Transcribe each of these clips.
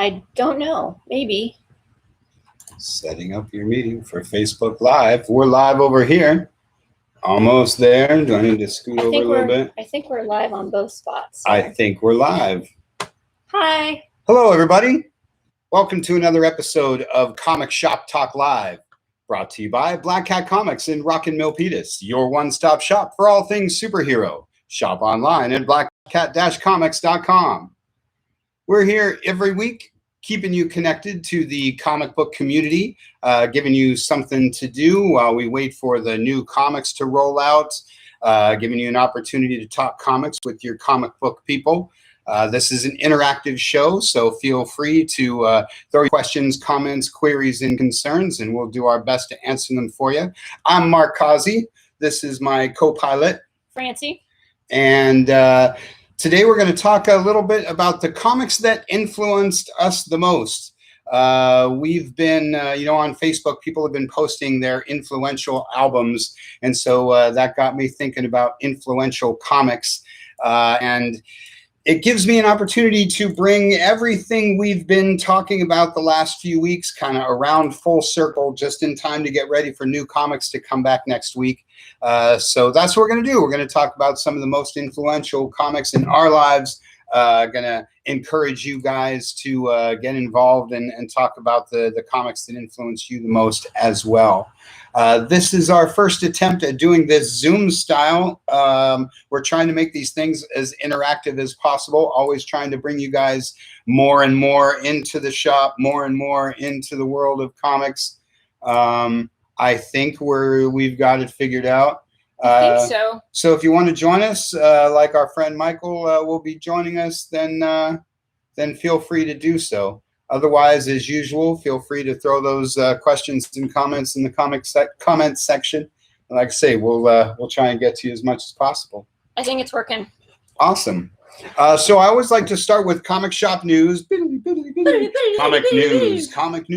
I don't know. Maybe. Setting up your meeting for Facebook Live. We're live over here. Almost there. Do I need to scoot over a little bit? I think we're live on both spots. So. I think we're live. Hi. Hello, everybody. Welcome to another episode of Comic Shop Talk Live, brought to you by Black Cat Comics in Rockin' Milpitas, your one-stop shop for all things superhero. Shop online at blackcat-comics.com. We're here every week, keeping you connected to the comic book community, giving you something to do while we wait for the new comics to roll out, giving you an opportunity to talk comics with your comic book people. This is an interactive show, so feel free to throw your questions, comments, queries, and concerns, and we'll do our best to answer them for you. I'm Mark Causey. This is my co-pilot, Francie. And today we're going to talk a little bit about the comics that influenced us the most. We've been, on Facebook, people have been posting their influential albums, and so that got me thinking about influential comics, and it gives me an opportunity to bring everything we've been talking about the last few weeks kind of around full circle, just in time to get ready for new comics to come back next week. So that's what we're going to do. We're going to talk about some of the most influential comics in our lives. Going to encourage you guys to get involved and talk about the comics that influenced you the most as well. This is our first attempt at doing this Zoom style. We're trying to make these things as interactive as possible, always trying to bring you guys more and more into the shop, more and more into the world of comics. I think we've got it figured out. I think so. So if you want to join us, like our friend Michael will be joining us, then feel free to do so. Otherwise, as usual, feel free to throw those questions and comments in the comments section. And like I say, we'll try and get to you as much as possible. I think it's working. Awesome. So I always like to start with comic shop news. Comic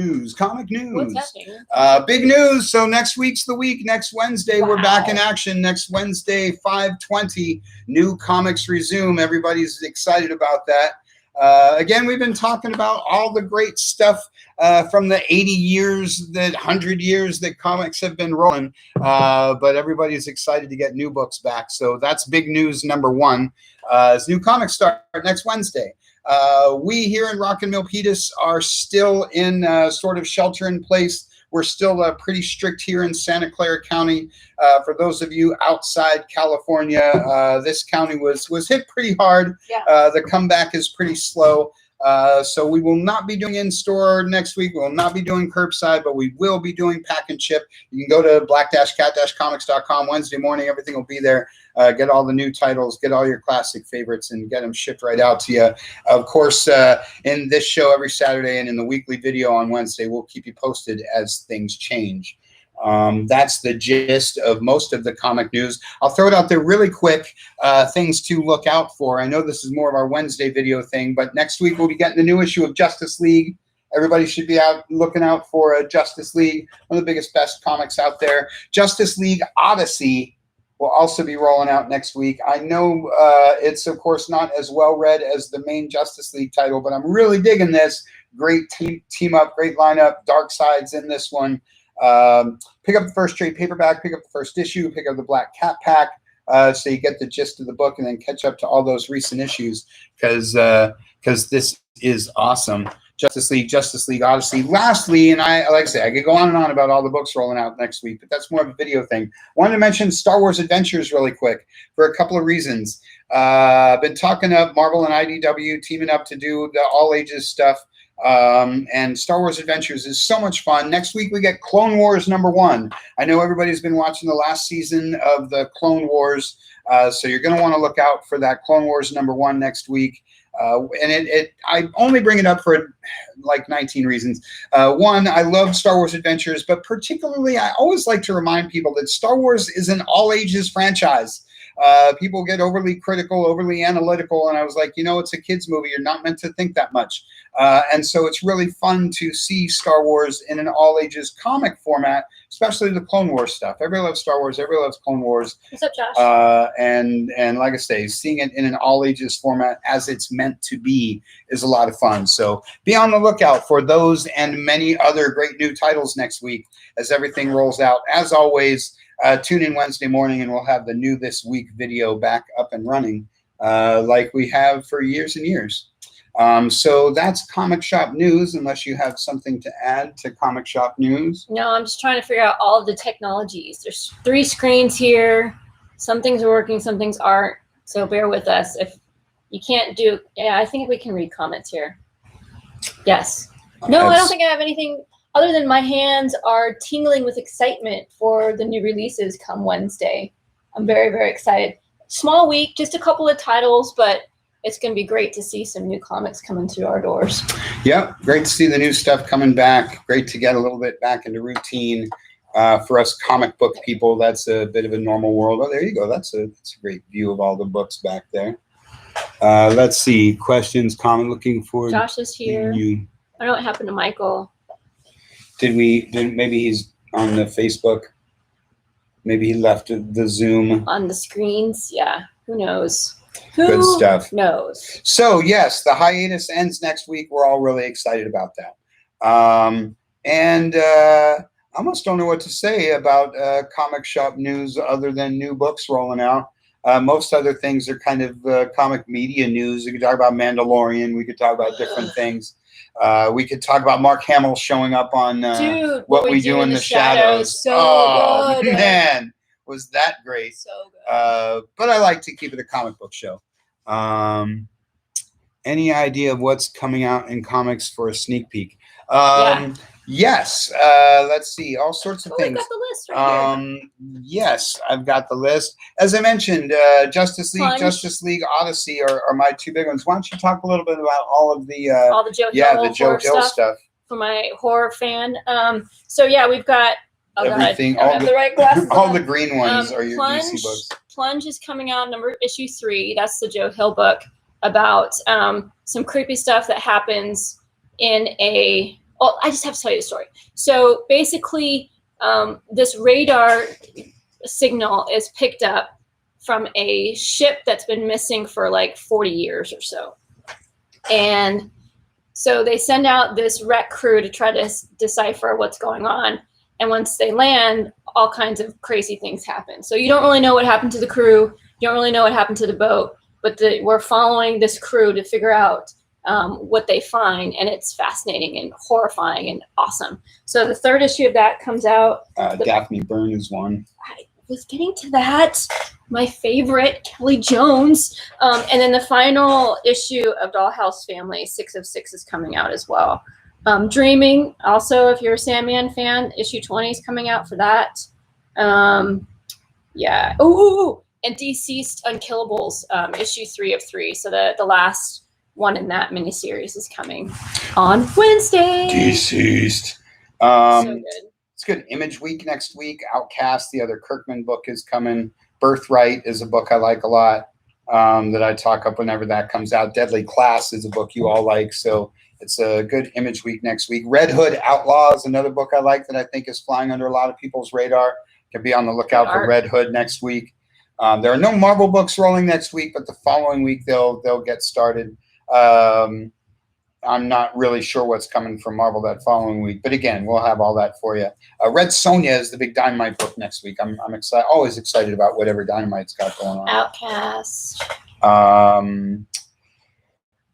news. What's happening? Big news. So next week's the week. Next Wednesday, we're back in action. Next Wednesday, 5/20, new comics resume. Everybody's excited about that. Again, we've been talking about all the great stuff from the 80 years, 100 years that comics have been rolling, but everybody's excited to get new books back. So that's big news number one. As new comics start next Wednesday. We here in Rockin' Milpitas are still in sort of shelter in place. We're still pretty strict here in Santa Clara County. For those of you outside California, this county was hit pretty hard. Yeah. The comeback is pretty slow. So we will not be doing in-store next week. We will not be doing curbside, but we will be doing pack and ship. You can go to black-cat-comics.com Wednesday morning. Everything will be there. Get all the new titles, get all your classic favorites, and get them shipped right out to you. Of course, in this show every Saturday and in the weekly video on Wednesday, we'll keep you posted as things change. That's the gist of most of the comic news. I'll throw it out there really quick, things to look out for. I know this is more of our Wednesday video thing, but next week we'll be getting the new issue of Justice League. Everybody should be looking out for Justice League, one of the biggest, best comics out there. Justice League Odyssey will also be rolling out next week. I know it's, of course, not as well read as the main Justice League title, but I'm really digging this. Great team up, great lineup. Darkseid's in this one. Pick up the first trade paperback, pick up the first issue, pick up the Black Cat pack, so you get the gist of the book, and then catch up to all those recent issues, because this is awesome. Justice League Odyssey. Lastly, and like I say, I could go on and on about all the books rolling out next week, but that's more of a video thing. Wanted to mention Star Wars Adventures really quick for a couple of reasons. Been talking up Marvel and IDW teaming up to do the all ages stuff. And Star Wars Adventures is so much fun. Next week we get Clone Wars #1. I know everybody's been watching the last season of the Clone Wars, so you're going to want to look out for that Clone Wars #1 next week. And I only bring it up for like 19 reasons. One, I love Star Wars Adventures, but particularly I always like to remind people that Star Wars is an all ages franchise. people get overly critical, overly analytical, and I was like, you know, it's a kids movie. You're not meant to think that much. And so it's really fun to see Star Wars in an all-ages comic format, especially the Clone Wars stuff. Everybody loves Star Wars. Everybody loves Clone Wars. What's up, Josh? And like I say, seeing it in an all-ages format as it's meant to be is a lot of fun. So be on the lookout for those and many other great new titles next week as everything rolls out. As always, tune in Wednesday morning and we'll have the new This Week video back up and running like we have for years and years. So that's Comic Shop News, unless you have something to add to Comic Shop News. No, I'm just trying to figure out all of the technologies. There's 3 screens here. Some things are working, some things aren't. So bear with us. If you can't do, yeah, I think we can read comments here. Yes. No, I don't think I have anything other than my hands are tingling with excitement for the new releases come Wednesday. I'm very, very excited. Small week, just a couple of titles, but it's going to be great to see some new comics coming through our doors. Yep, great to see the new stuff coming back. Great to get a little bit back into routine. For us comic book people, that's a bit of a normal world. Oh, there you go. That's a great view of all the books back there. Let's see. Questions, comment, looking for. Josh is here. I don't know what happened to Michael. Maybe he's on the Facebook. Maybe he left the Zoom. On the screens, yeah. Who knows? Good stuff. Knows? So yes, the hiatus ends next week. We're all really excited about that. I almost don't know what to say about comic shop news other than new books rolling out. Most other things are kind of comic media news. We could talk about Mandalorian. We could talk about different things. We could talk about Mark Hamill showing up on Dude, What We Do in the Shadows. So good. Man, was that great. So good. But I like to keep it a comic book show. Any idea of what's coming out in comics for a sneak peek? Yeah. Yes. Let's see. All sorts of things. We've got the list right here. Yes, I've got the list. As I mentioned, Justice League, Plunge. Justice League Odyssey are my 2 big ones. Why don't you talk a little bit about all of the Joe Hill, the Joe Hill stuff for my horror fan. So yeah, we've got everything. I have the right glasses. All the green ones are your Plunge, DC books. Plunge is coming out, issue 3. That's the Joe Hill book about some creepy stuff that happens in a. Well, I just have to tell you the story. So basically, this radar signal is picked up from a ship that's been missing for like 40 years or so. And so they send out this wreck crew to try to decipher what's going on. And once they land, all kinds of crazy things happen. So you don't really know what happened to the crew. You don't really know what happened to the boat. But we're following this crew to figure out what they find, and it's fascinating and horrifying and awesome. So the 3rd issue of that comes out. Daphne Byrne is one. I was getting to that. My favorite, Kelly Jones. And then the final issue of Dollhouse Family, 6 of 6, is coming out as well. Dreaming, also, if you're a Sandman fan, issue 20 is coming out for that. Yeah. Ooh, and Deceased Unkillables, issue 3 of 3. So the last one in that miniseries is coming on Wednesday. Deceased. So good. It's good. Image Week next week. Outcast, the other Kirkman book, is coming. Birthright is a book I like a lot that I talk up whenever that comes out. Deadly Class is a book you all like, so it's a good Image Week next week. Red Hood Outlaw is another book I like that I think is flying under a lot of people's radar. Can be on the lookout for Red Hood next week. There are no Marvel books rolling next week, but the following week they'll get started. I'm not really sure what's coming from Marvel that following week, but again, we'll have all that for you. Red Sonja is the big Dynamite book next week. I'm excited, always excited about whatever Dynamite's got going on. Outcast.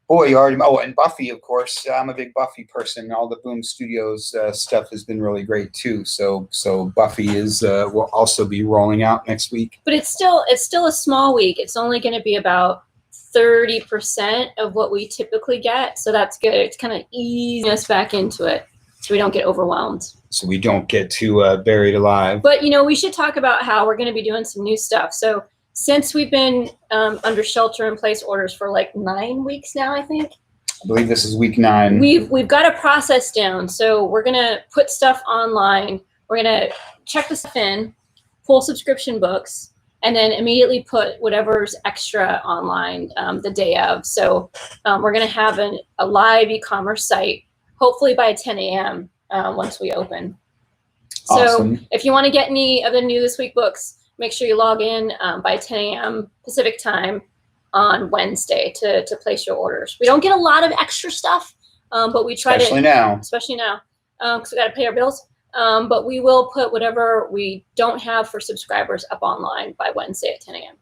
Boy, you already. Oh, and Buffy, of course. I'm a big Buffy person. All the Boom Studios stuff has been really great too. So Buffy will also be rolling out next week. But it's still a small week. It's only going to be about 30% of what we typically get, so that's good. It's kind of easing us back into it so we don't get overwhelmed. So we don't get too buried alive. But, we should talk about how we're going to be doing some new stuff. So since we've been under shelter-in-place orders for like 9 weeks now, I think. I believe this is week 9. We've got a process down. So we're going to put stuff online. We're going to check the stuff in, pull subscription books, and then immediately put whatever's extra online the day of. So we're going to have a live e-commerce site, hopefully by 10 a.m. Once we open. Awesome. So if you want to get any of the new This Week books, make sure you log in by 10 a.m. Pacific time on Wednesday to place your orders. We don't get a lot of extra stuff, but we try especially now, because we got to pay our bills. But we will put whatever we don't have for subscribers up online by Wednesday at 10 a.m.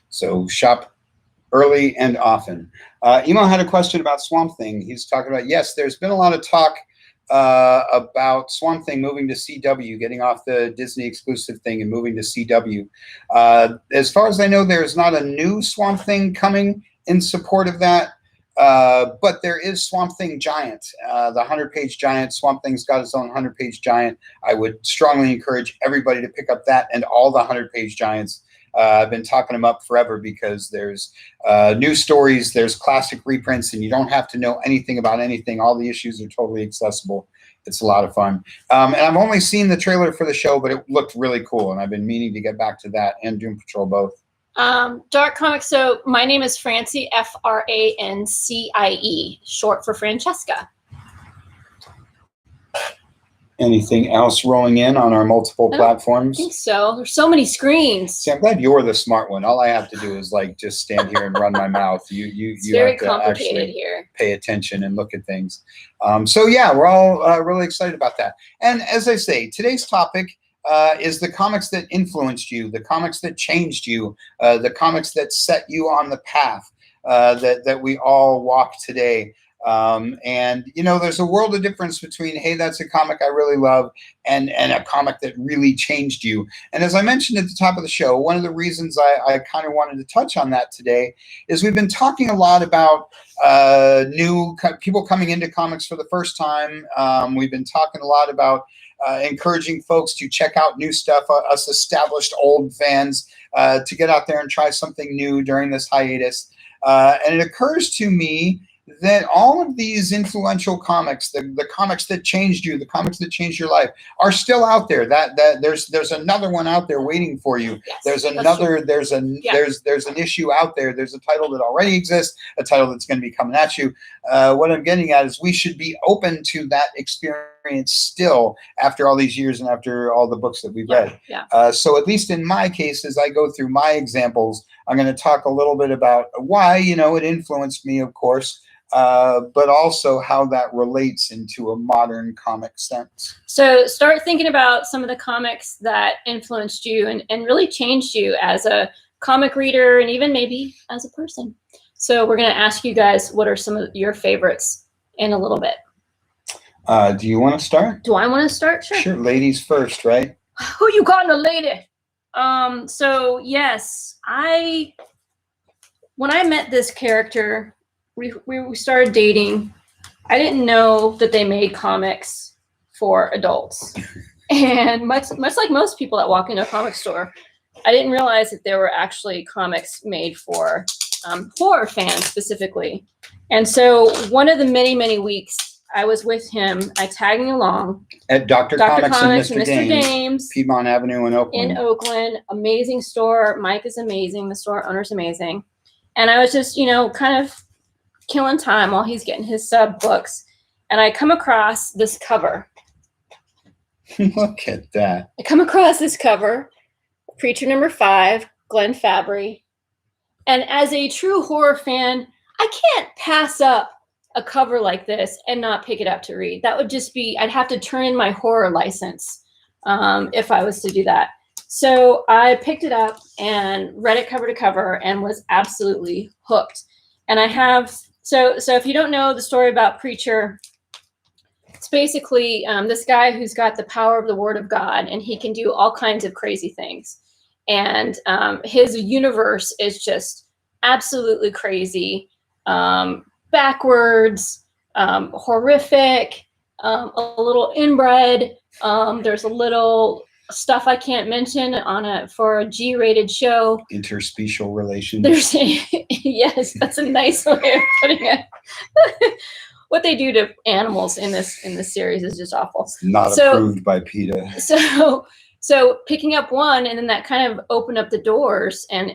So shop early and often. Emo had a question about Swamp Thing. He's talking about, yes, there's been a lot of talk about Swamp Thing moving to CW, getting off the Disney exclusive thing and moving to CW. As far as I know, there's not a new Swamp Thing coming in support of that. But there is Swamp Thing Giant, the 100-page Giant. Swamp Thing's got its own 100-page Giant. I would strongly encourage everybody to pick up that and all the 100-page Giants. I've been talking them up forever because there's new stories, there's classic reprints, and you don't have to know anything about anything. All the issues are totally accessible. It's a lot of fun. And I've only seen the trailer for the show, but it looked really cool, and I've been meaning to get back to that and Doom Patrol both. Dark Comics. So my name is Francie, Francie, short for Francesca. Anything else rolling in on our multiple platforms? I think so. There's so many screens. See, I'm glad you're the smart one. All I have to do is just stand here and run my mouth. You have to actually pay attention and look at things. So yeah, we're all really excited about that. And as I say, today's topic is the comics that influenced you, the comics that changed you, the comics that set you on the path that we all walk today. And there's a world of difference between, hey, that's a comic I really love, and a comic that really changed you. And as I mentioned at the top of the show, one of the reasons I kind of wanted to touch on that today is we've been talking a lot about new people coming into comics for the first time. We've been talking a lot about encouraging folks to check out new stuff, us established old fans, to get out there and try something new during this hiatus. And it occurs to me that all of these influential comics, the comics that changed you, the comics that changed your life, are still out there. That there's another one out there waiting for you. Yes, there's another. There's an issue out there. There's a title that already exists. A title that's going to be coming at you. What I'm getting at is we should be open to that experience still after all these years and after all the books that we've read. Yeah. So at least in my case, as I go through my examples, I'm going to talk a little bit about why it influenced me, of course. But also how that relates into a modern comic sense. So start thinking about some of the comics that influenced you and really changed you as a comic reader and even maybe as a person. So we're going to ask you guys, what are some of your favorites in a little bit. Do you want to start? Do I want to start? Sure. Sure. Ladies first, right? Who you got in a lady? So yes, when I met this character, we started dating. I didn't know that they made comics for adults. And much like most people that walk into a comic store, I didn't realize that there were actually comics made for horror fans specifically. And so one of the many, many weeks I was with him, tagging along. At Dr. Comics and Mr. Dames. Piedmont Avenue in Oakland. In Oakland. Amazing store. Mike is amazing. The store owner's amazing. And I was just, kind of killing time while he's getting his sub books, and I come across this cover. Look at that. I come across this cover, Preacher number 5, Glenn Fabry. And as a true horror fan, I can't pass up a cover like this and not pick it up to read. That would just be, I'd have to turn in my horror license if I was to do that. So I picked it up and read it cover to cover and was absolutely hooked. And I have, so if you don't know the story about Preacher, it's basically this guy who's got the power of the Word of God, and he can do all kinds of crazy things. And his universe is just absolutely crazy, backwards, horrific, a little inbred. There's a little stuff I can't mention for a G-rated show. Interspecial relations. Yes, that's a nice way of putting it. What they do to animals in this series is just awful. Not approved by PETA. So picking up one, and then that kind of opened up the doors and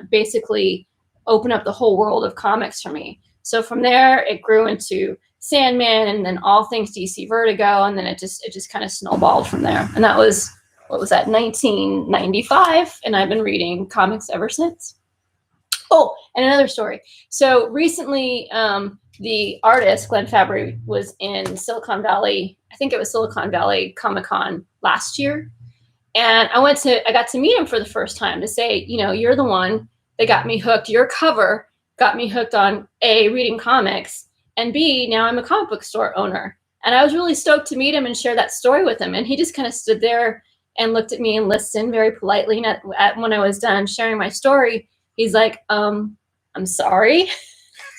basically opened up the whole world of comics for me. So from there, it grew into Sandman, and then all things DC Vertigo, and then it just kind of snowballed from there. And that was, what was that, 1995, and I've been reading comics ever since. Oh, and another story. So recently, the artist Glenn Fabry was in Silicon Valley. I think it was Silicon Valley Comic-Con last year. And I got to meet him for the first time to say, you know, you're the one that got me hooked. Your cover got me hooked on A, reading comics, and B, now I'm a comic book store owner. And I was really stoked to meet him and share that story with him. And he just kind of stood there and looked at me and listened very politely. And when I was done sharing my story, he's like, I'm sorry.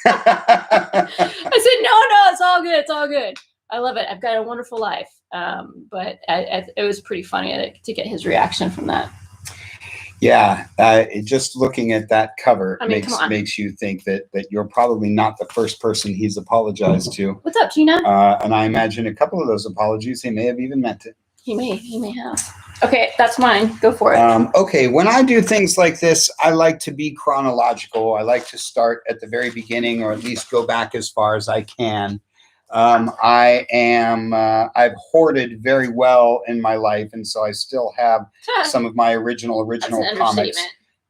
I said, no, it's all good. It's all good. I love it. I've got a wonderful life. But it was pretty funny to get his reaction from that. Yeah, just looking at that cover makes you think that you're probably not the first person he's apologized to. What's up, Gina? And I imagine a couple of those apologies, he may have even meant it. He may have. Okay, that's mine. Go for it. Okay, when I do things like this, I like to be chronological. I like to start at the very beginning, or at least go back as far as I can. I've hoarded very well in my life, and so I still have some of my original comics.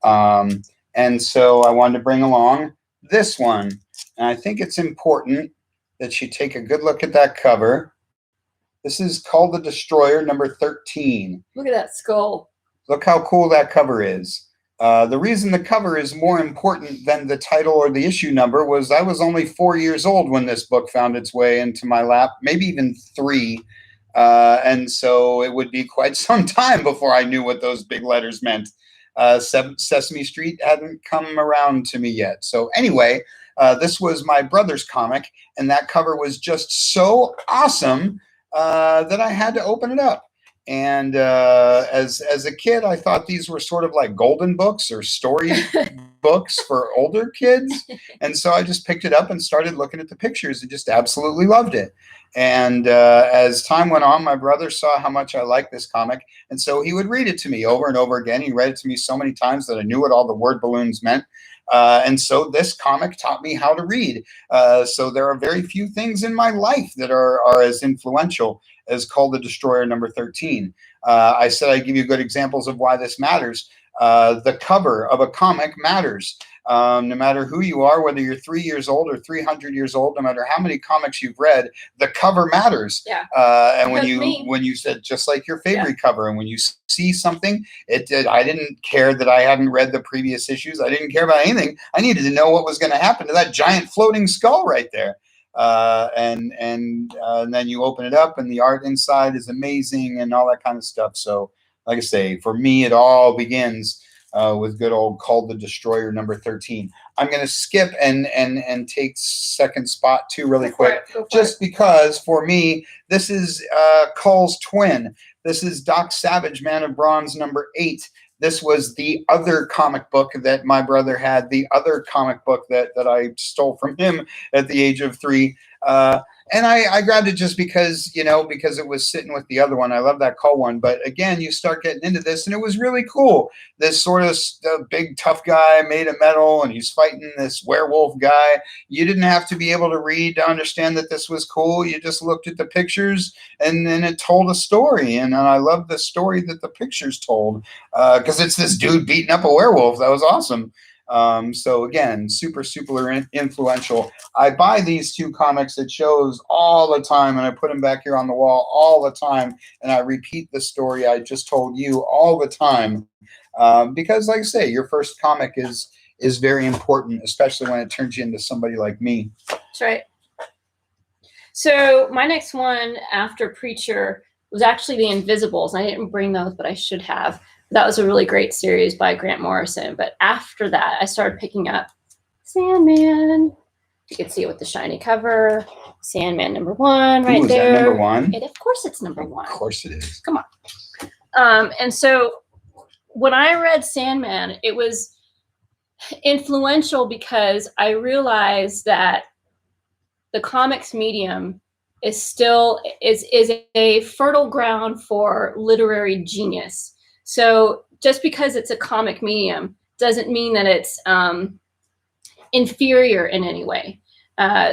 And so I wanted to bring along this one. And I think it's important that you take a good look at that cover. This is called The Destroyer, number 13. Look at that skull. Look how cool that cover is. The reason the cover is more important than the title or the issue number was I was only 4 years old when this book found its way into my lap, maybe even 3. And so it would be quite some time before I knew what those big letters meant. Sesame Street hadn't come around to me yet. So anyway, this was my brother's comic, and that cover was just so awesome that I had to open it up. And as a kid, I thought these were sort of like golden books or story books for older kids. And so I just picked it up and started looking at the pictures and just absolutely loved it. And as time went on, my brother saw how much I liked this comic. And so he would read it to me over and over again. He read it to me so many times that I knew what all the word balloons meant. And so this comic taught me how to read. So there are very few things in my life that are as influential as Called the Destroyer number 13. I said I'd give you good examples of why this matters. The cover of a comic matters. No matter who you are, whether you're 3 years old or 300 years old, no matter how many comics you've read, the cover matters. Yeah. And when you said, just like your favorite cover, and when you see something, I didn't care that I hadn't read the previous issues. I didn't care about anything. I needed to know what was going to happen to that giant floating skull right there. And then you open it up, and the art inside is amazing and all that kind of stuff. So, like I say, for me, it all begins with good old Called the Destroyer number 13. I'm going to skip and take second spot too really quick, just because for me, this is Cull's twin. This is Doc Savage, Man of Bronze number 8. This was the other comic book that my brother had, the other comic book that I stole from him at the age of 3. And I grabbed it just because, because it was sitting with the other one. I love that Cull one. But again, you start getting into this, and it was really cool. This sort of big, tough guy made of metal, and he's fighting this werewolf guy. You didn't have to be able to read to understand that this was cool. You just looked at the pictures, and then it told a story. And I love the story that the pictures told, because it's this dude beating up a werewolf. That was awesome. So again, super influential. I buy these 2 comics at shows all the time, and I put them back here on the wall all the time, and I repeat the story I just told you all the time, because, like I say, your first comic is very important, especially when it turns you into somebody like me. That's right. So my next one after Preacher was actually The Invisibles. I didn't bring those, but I should have. That was a really great series by Grant Morrison. But after that, I started picking up Sandman. You can see it with the shiny cover. Sandman number 1 right there. Is that number 1? Of course it's number 1. Of course it is. Come on. And so when I read Sandman, it was influential because I realized that the comics medium is still is a fertile ground for literary genius. So just because it's a comic medium doesn't mean that it's inferior in any way.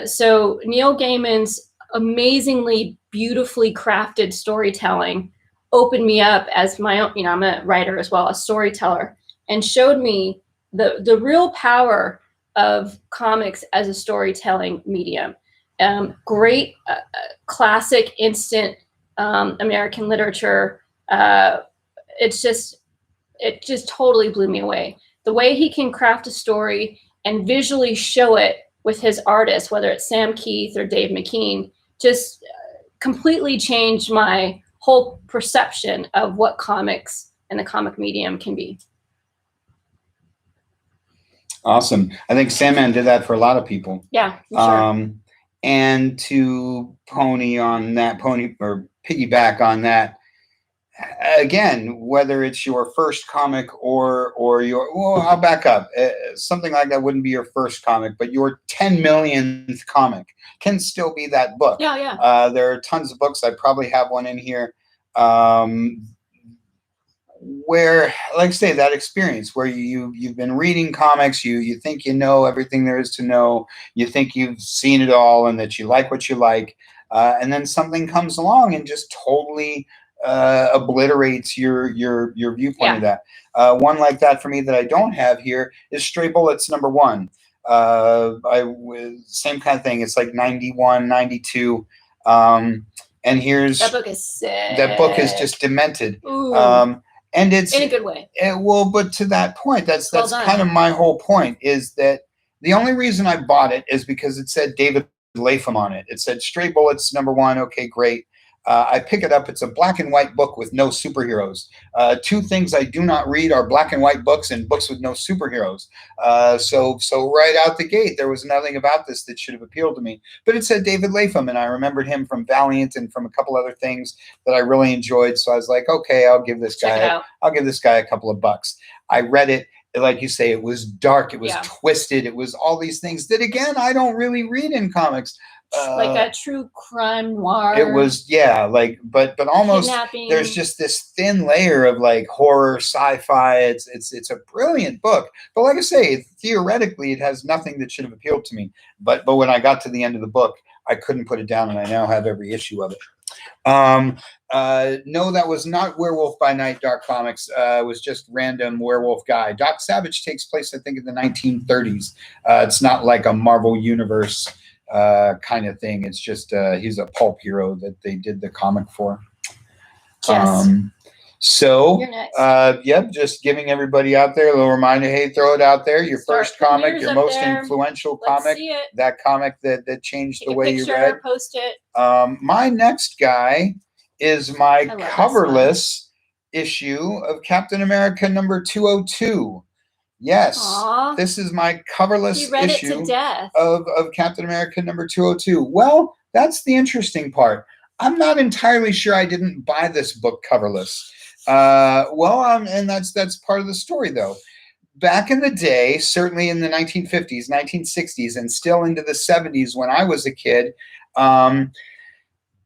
So Neil Gaiman's amazingly beautifully crafted storytelling opened me up as my own, I'm a writer as well, a storyteller, and showed me the real power of comics as a storytelling medium. Great classic instant American literature. It just totally blew me away. The way he can craft a story and visually show it with his artists, whether it's Sam Keith or Dave McKean, just completely changed my whole perception of what comics and the comic medium can be. Awesome. I think Sandman did that for a lot of people. Yeah, sure. And to piggyback on that, again, whether it's your first comic or I'll back up. Something like that wouldn't be your first comic, but your 10 millionth comic can still be that book. Yeah, yeah. There are tons of books. I probably have one in here. Where, like I say, that experience where you've been reading comics, you think you know everything there is to know, you think you've seen it all, and that you like what you like, and then something comes along and just totally obliterates your viewpoint of that. One like that for me that I don't have here is Stray Bullets #1. Same kind of thing. It's like 91, 92. And here's that book is sick. That book is just demented. And it's in a good way. Well, but to that point, that's kind of my whole point, is that the only reason I bought it is because it said David Lapham on it. It said Stray Bullets #1. Okay, great. I pick it up. It's a black and white book with no superheroes. Two things I do not read are black and white books and books with no superheroes. So right out the gate, there was nothing about this that should have appealed to me. But it said David Lapham, and I remembered him from Valiant and from a couple other things that I really enjoyed. So I was like, okay, I'll give this guy a couple of bucks. I read it. Like you say, it was dark. It was twisted. It was all these things that, again, I don't really read in comics. Like a true crime noir. It was, but almost kidnapping. There's just this thin layer of like horror, sci-fi. It's a brilliant book. But like I say, theoretically, it has nothing that should have appealed to me. But when I got to the end of the book, I couldn't put it down, and I now have every issue of it. No, that was not Werewolf by Night Dark Comics. It was just random werewolf guy. Doc Savage takes place, I think, in the 1930s. It's not like a Marvel Universe kind of thing. It's just he's a pulp hero that they did the comic for. Yes. Just giving everybody out there a little reminder, hey, throw it out there. Your first comic, your most influential comic, that comic that changed the way you read. Post it. My next guy is my coverless issue of Captain America #202. Yes. Aww. This is my coverless issue of Captain America #202. Well, that's the interesting part. I'm not entirely sure I didn't buy this book coverless. And that's part of the story, though. Back in the day, certainly in the 1950s, 1960s, and still into the 70s when I was a kid,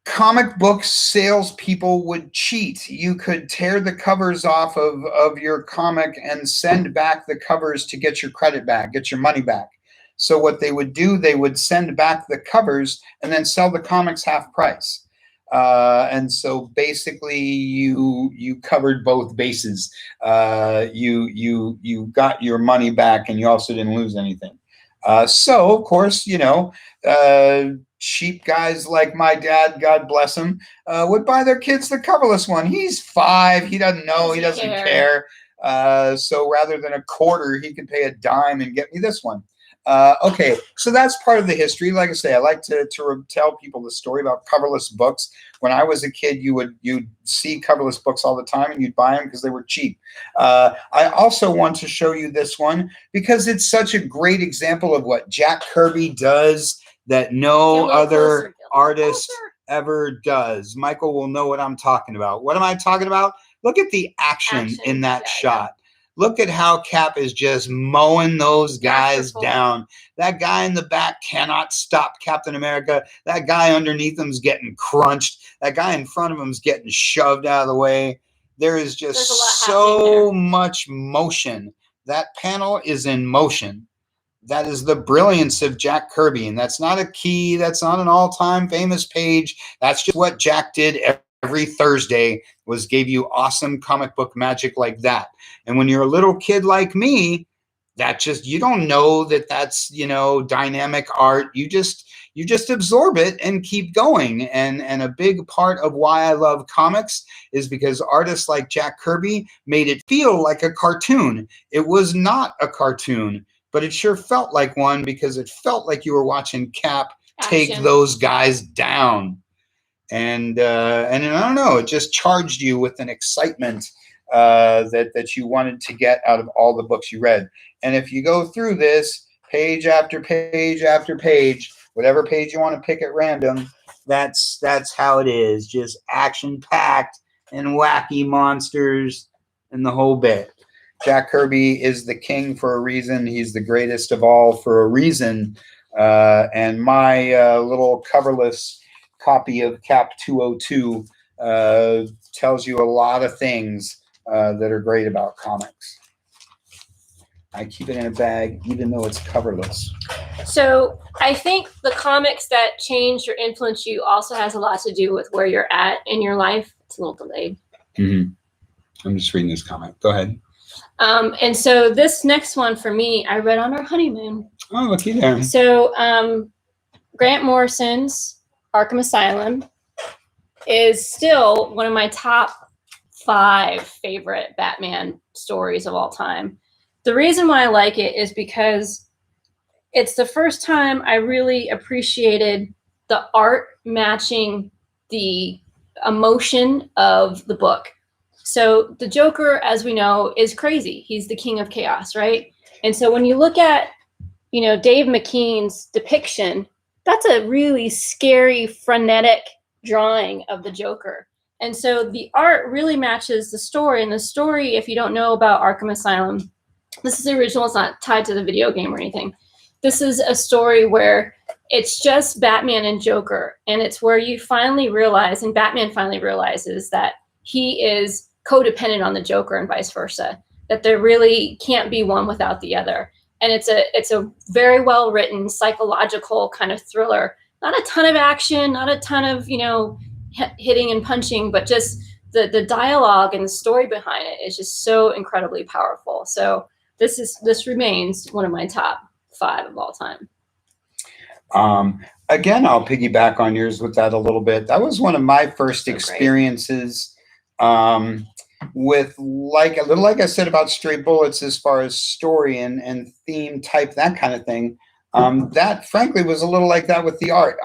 comic book salespeople would cheat. You could tear the covers off of your comic and send back the covers to get your credit back, get your money back. So what they would do, they would send back the covers and then sell the comics half price. And so basically you covered both bases. You got your money back, and you also didn't lose anything. So of course, cheap guys like my dad, God bless him, would buy their kids the coverless one. He's 5. He doesn't know. He doesn't care. So rather than a quarter, he could pay a dime and get me this one. Okay, so that's part of the history. Like I say, I like to tell people the story about coverless books. When I was a kid, you'd see coverless books all the time, and you'd buy them because they were cheap. I also want to show you this one because it's such a great example of what Jack Kirby does that no other artist ever does. Michael will know what I'm talking about. What am I talking about? Look at the action in that shot. Look at how Cap is just mowing those guys down. That guy in the back cannot stop Captain America. That guy underneath him's getting crunched. That guy in front of him's getting shoved out of the way. There is just so much motion. That panel is in motion. That is the brilliance of Jack Kirby. And that's not a key. That's not an all-time famous page. That's just what Jack did every Thursday, was gave you awesome comic book magic like that. And when you're a little kid like me, that just, you don't know that that's, you know, dynamic art. You just absorb it and keep going. And a big part of why I love comics is because artists like Jack Kirby made it feel like a cartoon. It was not a cartoon, but it sure felt like one, because it felt like you were watching Cap take those guys down. And I don't know, it just charged you with an excitement that you wanted to get out of all the books you read. And if you go through this page after page after page, whatever page you want to pick at random, that's how it is. Just action-packed and wacky monsters and the whole bit. Jack Kirby is the king for a reason. He's the greatest of all for a reason. And my little coverless copy of Cap 202 tells you a lot of things that are great about comics. I keep it in a bag, even though it's coverless. So I think the comics that changed or influenced you also has a lot to do with where you're at in your life. It's a little delayed. Mm-hmm. I'm just reading this comic. Go ahead. And so this next one for me, I read on our honeymoon. Oh, looky there. So Grant Morrison's Arkham Asylum is still one of my top 5 favorite Batman stories of all time. The reason why I like it is because it's the first time I really appreciated the art matching the emotion of the book. So the Joker, as we know, is crazy. He's the king of chaos, right? And so when you look at, you know, Dave McKean's depiction, that's a really scary, frenetic drawing of the Joker. And so the art really matches the story. And the story, if you don't know about Arkham Asylum, this is the original. It's not tied to the video game or anything. This is a story where it's just Batman and Joker. And it's where you finally realize, and Batman finally realizes, that he is codependent on the Joker and vice versa, that there really can't be one without the other. And it's a very well written psychological kind of thriller. Not a ton of action, not a ton of, you know, hitting and punching, but just the dialogue and the story behind it is just so incredibly powerful. So this remains one of my top 5 of all time. Again, I'll piggyback on yours with that a little bit. That was one of my first experiences with, like a little, like I said about Stray Bullets, as far as story and theme type, that kind of thing. That frankly was a little like that with the art.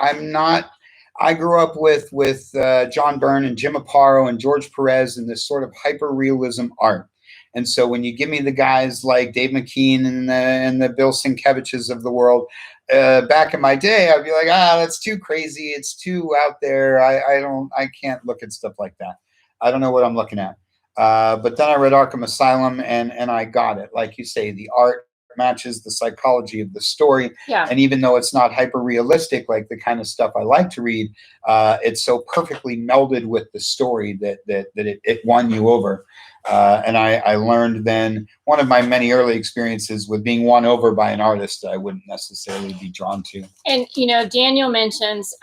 I grew up with John Byrne and Jim Aparo and George Perez and this sort of hyper-realism art. And so when you give me the guys like Dave McKean and the Bill Sienkiewicz's of the world, back in my day, I'd be like, that's too crazy. It's too out there. I can't look at stuff like that. I don't know what I'm looking at. But then I read Arkham Asylum and I got it. Like you say, the art matches the psychology of the story. Yeah. And even though it's not hyper realistic, like the kind of stuff I like to read, it's so perfectly melded with the story that it won you over. And I learned then, one of my many early experiences with being won over by an artist that I wouldn't necessarily be drawn to. And, you know, Daniel mentions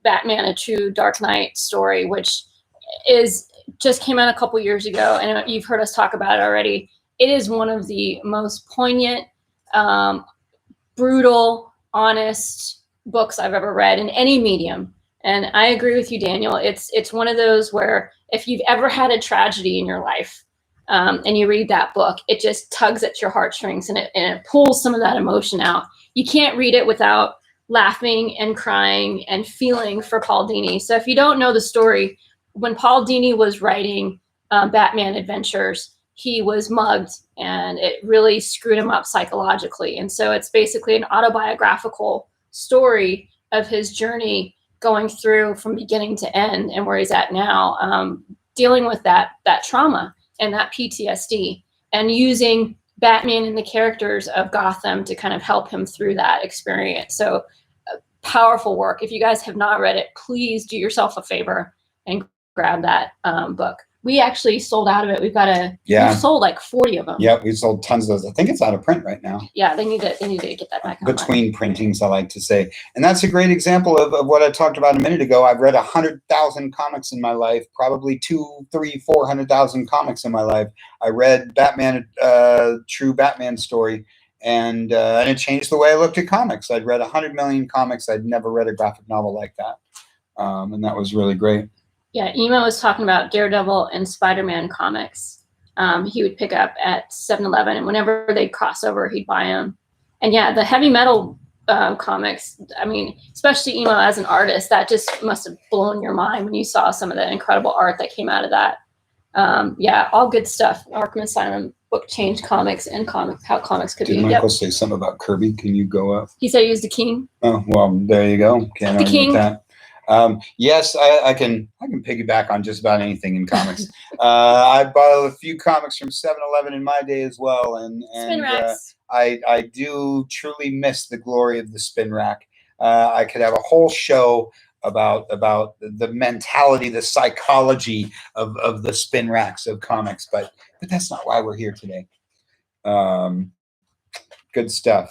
Batman, A True Dark Knight story, which just came out a couple years ago, and you've heard us talk about it already. It is one of the most poignant, brutal, honest books I've ever read in any medium. And I agree with you, Daniel. It's one of those where if you've ever had a tragedy in your life and you read that book, it just tugs at your heartstrings and it pulls some of that emotion out. You can't read it without laughing and crying and feeling for Paul Dini. So if you don't know the story, when Paul Dini was writing Batman Adventures, he was mugged and it really screwed him up psychologically. And so it's basically an autobiographical story of his journey going through from beginning to end and where he's at now, dealing with that trauma and that PTSD. and using Batman and the characters of Gotham to kind of help him through that experience. So powerful work. If you guys have not read it, please do yourself a favor and grab that book. We actually sold out of it. We've sold like 40 of them. Yeah, we sold tons of those. I think it's out of print right now. Yeah, they need to get that back online. Between printings, I like to say. And that's a great example of what I talked about a minute ago. I've read 100,000 comics in my life, probably 400,000 comics in my life. I read Batman, True Batman Story, and it changed the way I looked at comics. I'd read 100 million comics. I'd never read a graphic novel like that. And that was really great. Yeah, Emo was talking about Daredevil and Spider-Man comics. He would pick up at 7-Eleven, and whenever they'd cross over, he'd buy them. And yeah, the heavy metal comics, I mean, especially Emo as an artist, that just must have blown your mind when you saw some of the incredible art that came out of that. Yeah, all good stuff. Arkham Asylum book changed comics and how comics could be. Did Michael say something about Kirby? Can you go up? He said he was the king. Oh, well, there you go. Can't argue with that. Yes, I can piggyback on just about anything in comics. I bought a few comics from 7-Eleven in my day as well, and Spin racks. I do truly miss the glory of the spin rack. I could have a whole show about the mentality, the psychology of the spin racks of comics, but that's not why we're here today. Good stuff.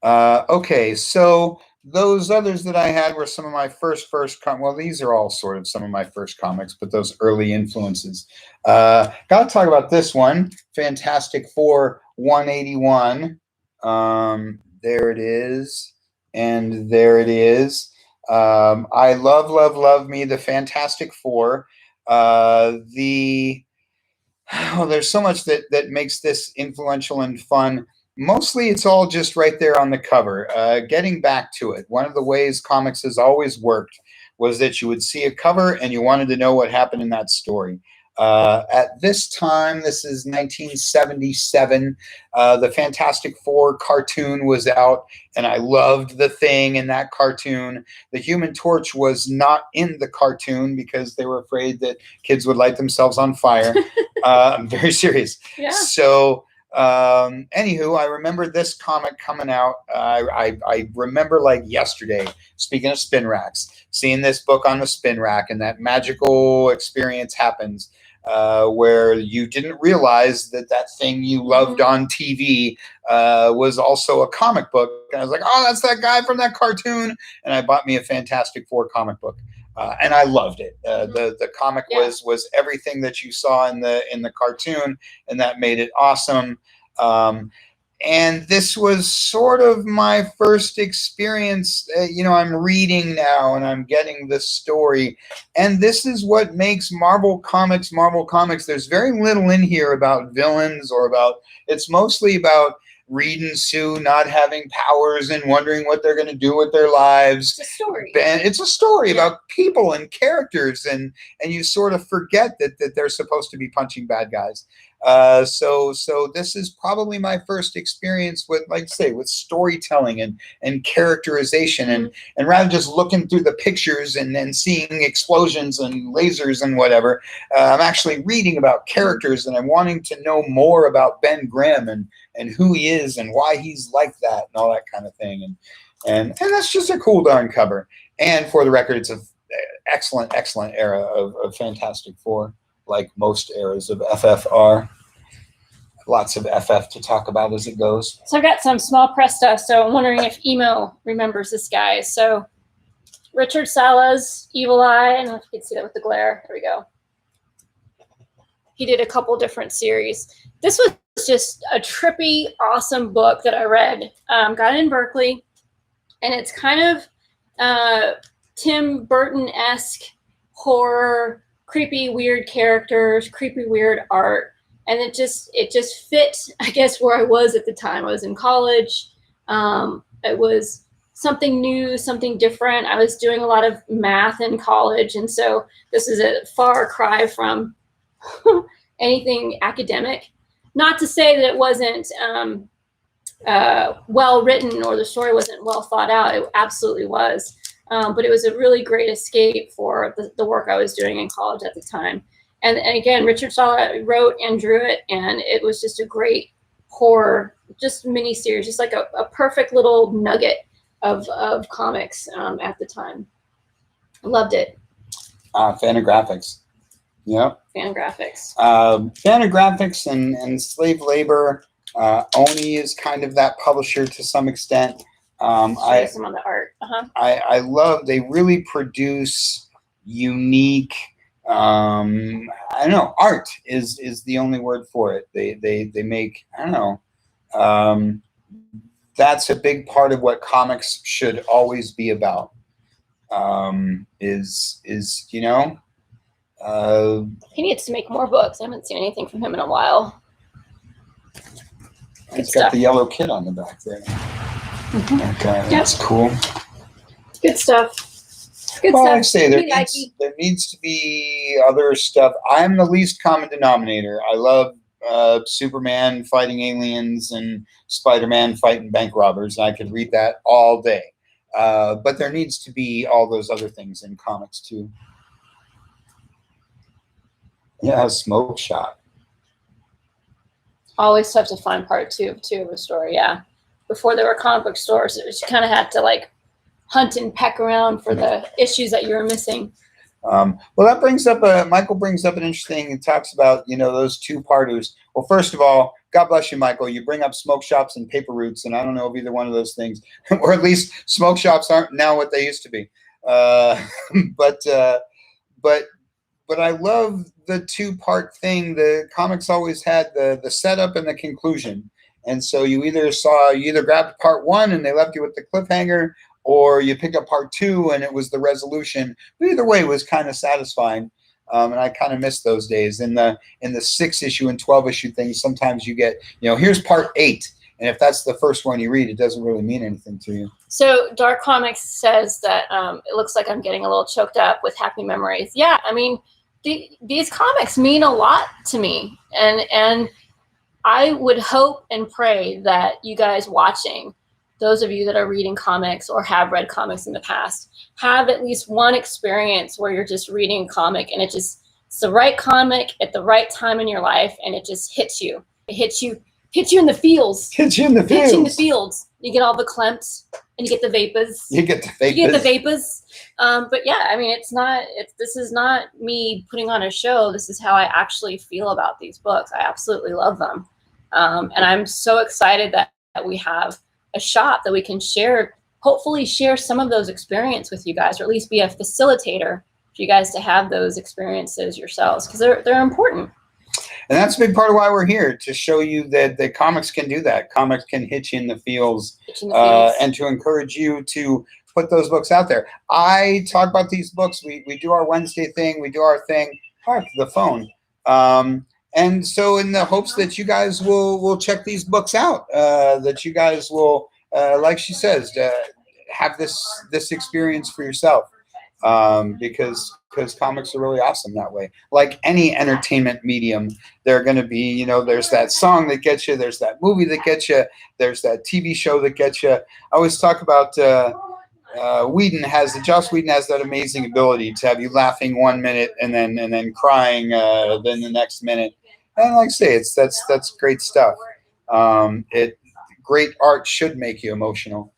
Okay, so those others that I had were some of my first well, these are all sort of some of my first comics, but those early influences. Got to talk about this one, Fantastic Four 181. There it is, and there it is. I love me the Fantastic Four. There's so much that makes this influential and fun. Mostly it's all just right there on the cover. Getting back to it, one of the ways comics has always worked was that you would see a cover and you wanted to know what happened in that story. At this time, this is 1977, the Fantastic Four cartoon was out, and I loved the Thing in that cartoon. The Human Torch was not in the cartoon because they were afraid that kids would light themselves on fire. I'm very serious. Yeah. So anywho, I remember this comic coming out. I remember like yesterday, speaking of spin racks, seeing this book on the spin rack, and that magical experience happens where you didn't realize that thing you loved on TV was also a comic book. And I was like, oh, that's that guy from that cartoon. And I bought me a Fantastic Four comic book. And I loved it. The comic was everything that you saw in the cartoon, and that made it awesome. And this was sort of my first experience. I'm reading now, and I'm getting the story. And this is what makes Marvel Comics. There's very little in here about villains it's mostly about Reed and Sue not having powers and wondering what they're going to do with their lives. It's a story. And it's a story about people and characters, and you sort of forget that they're supposed to be punching bad guys. So this is probably my first experience with, like I say, with storytelling and characterization, and rather just looking through the pictures and seeing explosions and lasers and whatever, I'm actually reading about characters, and I'm wanting to know more about Ben Grimm and who he is and why he's like that and all that kind of thing. And that's just a cool darn cover. And for the record, it's an excellent era of Fantastic Four, like most eras of FFR. Lots of FF to talk about as it goes. So I've got some small press stuff, so I'm wondering if Emo remembers this guy. So Richard Sala's Evil Eye, I don't know if you can see that with the glare. There we go. He did a couple different series. This was just a trippy, awesome book that I read. Got it in Berkeley, and it's kind of Tim Burton-esque horror, creepy, weird characters, creepy, weird art. And it just fit, I guess, where I was at the time. I was in college. It was something new, something different. I was doing a lot of math in college. And so this is a far cry from anything academic. Not to say that it wasn't well written or the story wasn't well thought out. It absolutely was. But it was a really great escape for the work I was doing in college at the time. And again, Richard Shaw wrote and drew it, and it was just a great horror, just mini series, just like a perfect little nugget of comics at the time. I loved it. Fantagraphics. Yep. Fantagraphics. Fantagraphics and slave labor. Oni is kind of that publisher to some extent. Show some of the art. I love, they really produce unique, I don't know, art is the only word for it. They make, I don't know, that's a big part of what comics should always be about. Is you know, he needs to make more books. I haven't seen anything from him in a while. It's got the yellow kid on the back there. Okay, that's cool. Good stuff. Good well, stuff. Like I say, there needs to be other stuff. I'm the least common denominator. I love Superman fighting aliens and Spider-Man fighting bank robbers. I could read that all day. But there needs to be all those other things in comics too. Yeah, Smoke Shop. Always tough to find part two of a story. Yeah, before there were comic book stores, you kind of had to like hunt and peck around for the issues that you were missing. Well, that brings up Michael brings up an interesting. He talks about those two-parters. Well, first of all, God bless you, Michael. You bring up smoke shops and paper routes, and I don't know of either one of those things, or at least smoke shops aren't now what they used to be. But I love the two-part thing. The comics always had the setup and the conclusion, and so you either grabbed part one and they left you with the cliffhanger, or you pick up part two and it was the resolution. But either way, it was kind of satisfying, and I kind of miss those days. In the 6-issue and 12-issue things, sometimes you get here's part 8. And if that's the first one you read, it doesn't really mean anything to you. So Dark Comics says that it looks like I'm getting a little choked up with happy memories. Yeah, I mean, these comics mean a lot to me. And I would hope and pray that you guys watching, those of you that are reading comics or have read comics in the past, have at least one experience where you're just reading a comic and it's the right comic at the right time in your life, and it just hits you. It hits you in the feels. Hits you in the fields. Hits you in the fields. You get all the clemps and you get the vapors. But yeah, I mean, this is not me putting on a show. This is how I actually feel about these books. I absolutely love them. And I'm so excited that we have a shop that we can hopefully share some of those experiences with you guys, or at least be a facilitator for you guys to have those experiences yourselves, because they're important. And that's a big part of why we're here, to show you that the comics can do that. Comics can hit you in the feels, and to encourage you to put those books out there. I talk about these books. We do our Wednesday thing. We do our thing. Hark, the phone. And so in the hopes that you guys will check these books out, that you guys will, like she says, have this experience for yourself, because comics are really awesome that way. Like any entertainment medium, they're going to be, there's that song that gets you, there's that movie that gets you, there's that TV show that gets you. I always talk about Joss Whedon has that amazing ability to have you laughing 1 minute and then crying then the next minute. And like I say, that's great stuff. Great art should make you emotional.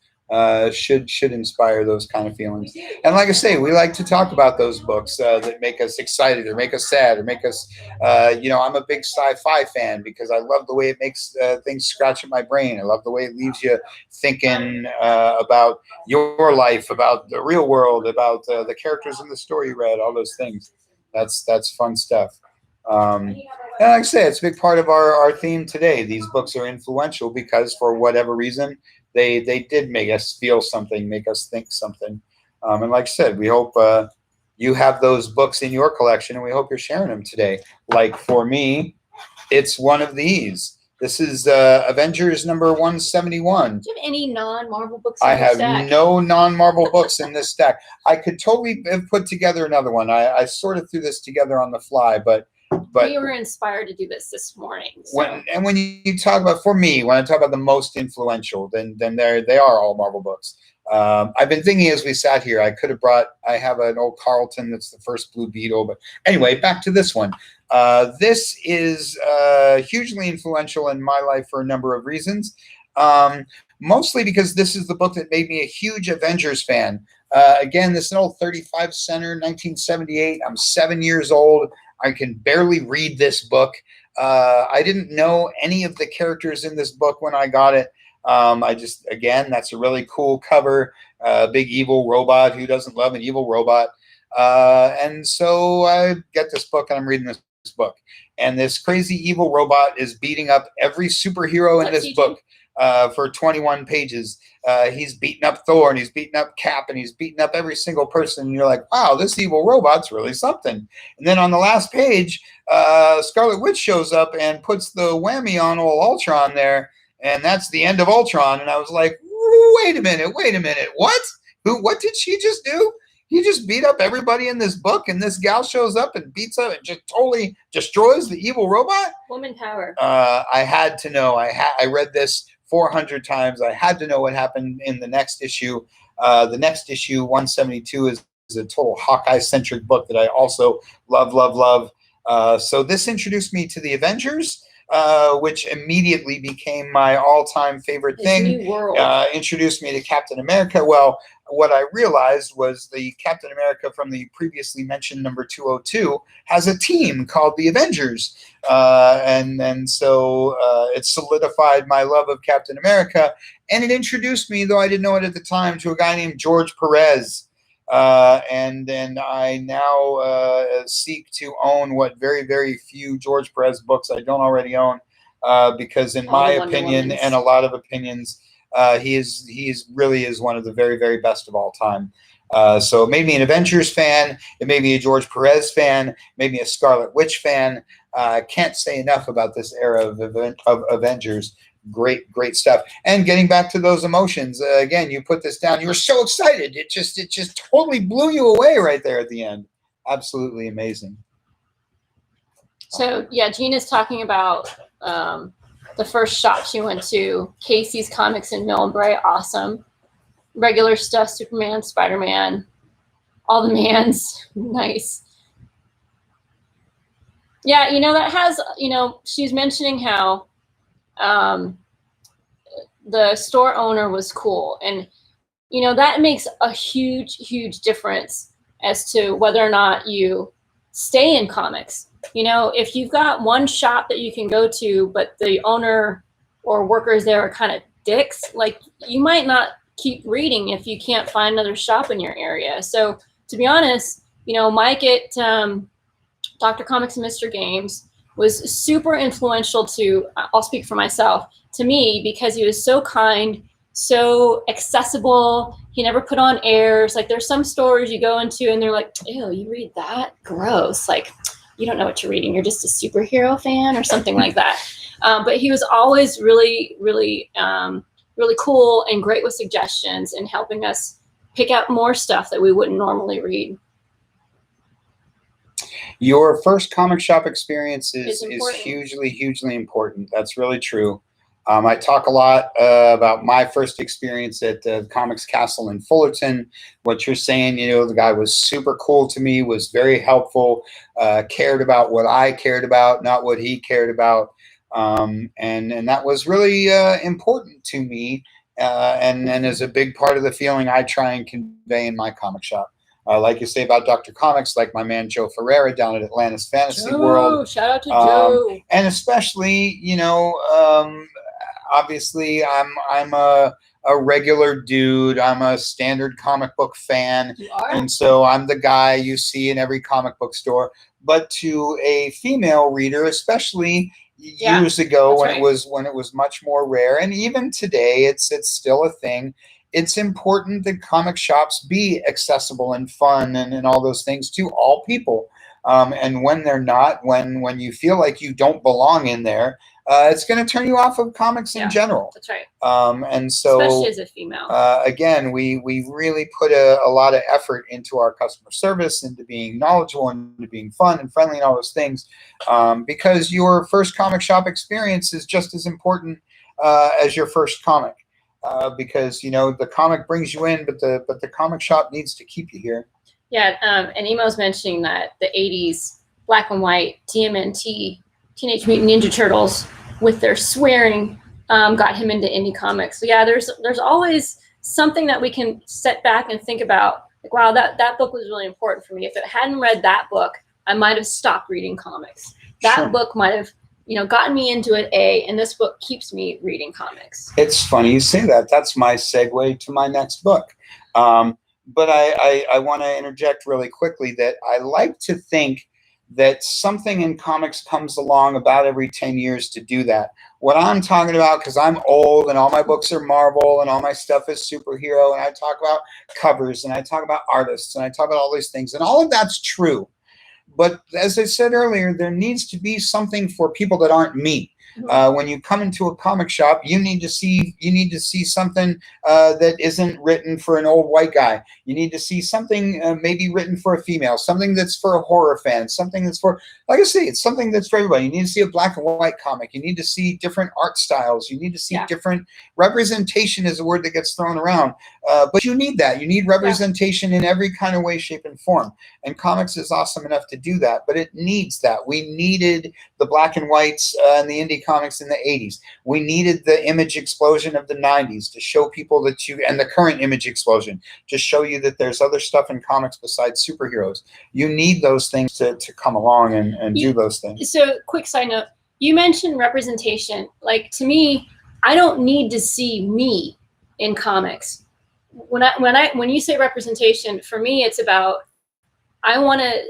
Should inspire those kind of feelings. And like I say, we like to talk about those books that make us excited or make us sad or make us, I'm a big sci-fi fan because I love the way it makes things scratch at my brain. I love the way it leaves you thinking about your life, about the real world, about the characters in the story you read, all those things. That's fun stuff. And like I say, it's a big part of our theme today. These books are influential because for whatever reason, they did make us feel something, make us think something. And like I said, we hope you have those books in your collection, and we hope you're sharing them today. Like for me, it's one of these. This is Avengers number 171. Do you have any non-Marvel books in your stack? I have no non-Marvel books in this stack. I could totally have put together another one. I sort of threw this together on the fly, but we were inspired to do this morning. So. When you talk about, for me, when I talk about the most influential, then they are all Marvel books. I've been thinking as we sat here, I have an old Carlton that's the first Blue Beetle. But anyway, back to this one. This is hugely influential in my life for a number of reasons. Mostly because this is the book that made me a huge Avengers fan. Again, this is an old 35 center, 1978. I'm 7 years old. I can barely read this book. I didn't know any of the characters in this book when I got it. Again, that's a really cool cover. Big evil robot. Who doesn't love an evil robot? And so I get this book and I'm reading this book. And this crazy evil robot is beating up every superhero in this book for 21 pages. He's beating up Thor and he's beating up Cap and he's beating up every single person. And you're like, wow, this evil robot's really something. And then on the last page, Scarlet Witch shows up and puts the whammy on old Ultron there. And that's the end of Ultron. And I was like, wait a minute. What? What did she just do? He just beat up everybody in this book, and this gal shows up and beats up and just totally destroys the evil robot? Woman power. I had to know. I read this 400 times. I had to know what happened in the next issue. The next issue, 172, is a total Hawkeye-centric book that I also love. So this introduced me to the Avengers. Which immediately became my all-time favorite thing. New world. Introduced me to Captain America. Well, what I realized was the Captain America from the previously mentioned number 202 has a team called the Avengers. And so it solidified my love of Captain America. And it introduced me, though I didn't know it at the time, to a guy named George Perez. And I now seek to own what very, very few George Perez books I don't already own, because in my opinion and a lot of opinions, he really is one of the very, very best of all time. So it made me an Avengers fan. It made me a George Perez fan. It made me a Scarlet Witch fan. Can't say enough about this era of Avengers. Great stuff. And getting back to those emotions, again, you put this down, you were so excited, it just totally blew you away right there at the end. Absolutely amazing. So yeah, Gina's talking about the first shop she went to, Casey's Comics in Millbrae. Awesome. Regular stuff, Superman, Spider-Man, all the mans. Nice. Yeah, that has, she's mentioning how the store owner was cool, and that makes a huge difference as to whether or not you stay in comics. If you've got one shop that you can go to, but the owner or workers there are kind of dicks, like, you might not keep reading if you can't find another shop in your area. So to be honest, Mike at Dr. Comics and Mr. Games was super influential to, I'll speak for myself, to me, because he was so kind, so accessible. He never put on airs. Like, there's some stores you go into and they're like, ew, you read that? Gross. Like, you don't know what you're reading. You're just a superhero fan or something like that. But he was always really cool and great with suggestions and helping us pick out more stuff that we wouldn't normally read. Your first comic shop experience is hugely important. That's really true. I talk a lot about my first experience at Comics Castle in Fullerton. What you're saying, the guy was super cool to me, was very helpful, cared about what I cared about, not what he cared about. And that was really important to me, and is a big part of the feeling I try and convey in my comic shop. Like you say about Dr. Comics, like my man Joe Ferreira down at Atlantis Fantasy World. Shout out to Joe. And especially, obviously I'm a regular dude. I'm a standard comic book fan. You are? And so I'm the guy you see in every comic book store. But to a female reader, especially years ago when it was much more rare, and even today it's still a thing. It's important that comic shops be accessible and fun and all those things to all people. And when they're not, when you feel like you don't belong in there, it's going to turn you off of comics in general. That's right. And so, especially as a female. Again, we really put a lot of effort into our customer service, into being knowledgeable, and into being fun and friendly and all those things, because your first comic shop experience is just as important as your first comic. because, you know, the comic brings you in, but the comic shop needs to keep you here. Yeah, and Emo's mentioning that the 80s black and white TMNT, Teenage Mutant Ninja Turtles, with their swearing, got him into indie comics. So yeah, there's always something that we can sit back and think about. Like, wow, that book was really important for me. If it hadn't read that book, I might have stopped reading comics. That Sure. book might have, you know, gotten me into it, and this book keeps me reading comics. It's funny you say that. That's my segue to my next book. But I want to interject really quickly that I like to think that something in comics comes along about every 10 years to do that. What I'm talking about, because I'm old and all my books are Marvel and all my stuff is superhero, and I talk about covers and I talk about artists and I talk about all these things, and all of that's true. But as I said earlier, there needs to be something for people that aren't me. When you come into a comic shop, you need to see something that isn't written for an old white guy. You need to see something maybe written for a female, something that's for a horror fan, something that's for, like I say, it's something that's for everybody. You need to see a black and white comic. You need to see different art styles. You need to see different representation is a word that gets thrown around. But you need that. You need representation in every kind of way, shape, and form. And comics is awesome enough to do that, but it needs that. We needed the black and whites and the indie comics in the 80s. We needed the image explosion of the 90s to show people that and the current image explosion, to show you that there's other stuff in comics besides superheroes. You need those things to come along and do those things. So, quick side note, you mentioned representation. Like, to me, I don't need to see me in comics. When you say representation, for me, it's about, I want to